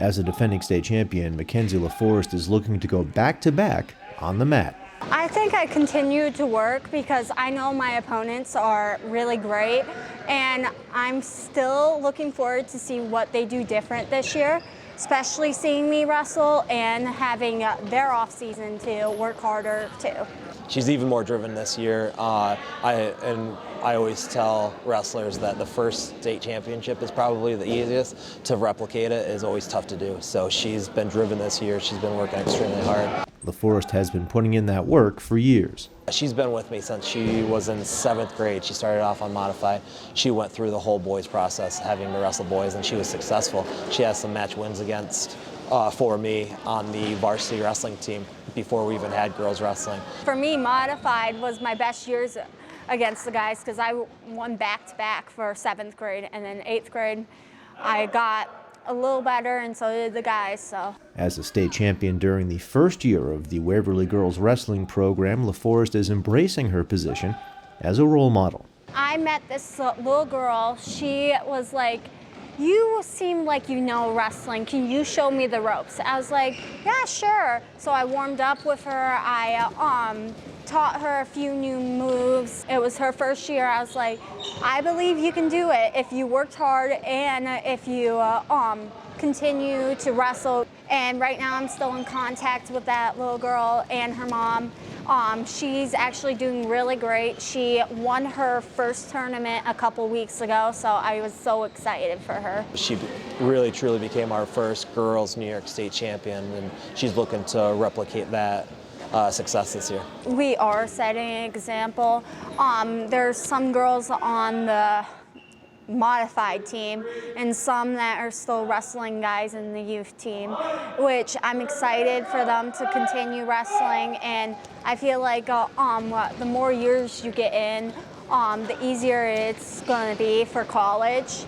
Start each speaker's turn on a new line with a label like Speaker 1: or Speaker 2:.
Speaker 1: As a defending state champion, Mackenzie Laforest is looking to go back-to-back on the mat.
Speaker 2: I think I continue to work because I know my opponents are really great, and I'm still looking forward to see what they do different this year, especially seeing me wrestle and having their off season to work harder too.
Speaker 3: She's even more driven this year. I always tell wrestlers that the first state championship is probably the easiest. To replicate it is always tough to do. So she's been driven this year. She's been working extremely hard.
Speaker 1: Laforest has been putting in that work for years.
Speaker 3: She's been with me since she was in 7th grade. She started off on modified. She went through the whole boys process, having to wrestle boys, and she was successful. She has some match wins against for me on the varsity wrestling team before we even had girls wrestling.
Speaker 2: For me, modified was my best years against the guys because I won back-to-back for 7th grade, and then 8th grade I got a little better, and so did the guys. So,
Speaker 1: as a state champion during the first year of the Waverly girls wrestling program, Laforest is embracing her position as a role model.
Speaker 2: I met this little girl. She was like, "You seem like you know wrestling. Can you show me the ropes?" I was like, "Yeah, sure." So I warmed up with her. I taught her a few new moves. It was her first year. I was like, "I believe you can do it if you worked hard and if you continue to wrestle." And right now I'm still in contact with that little girl and her mom. She's actually doing really great. She won her first tournament a couple weeks ago, so I was so excited for her.
Speaker 3: She really truly became our first girls New York State champion, and she's looking to replicate that success this year.
Speaker 2: We are setting an example. There's some girls on the modified team and some that are still wrestling guys in the youth team, which I'm excited for them to continue wrestling, and I feel like the more years you get in, the easier it's going to be for college.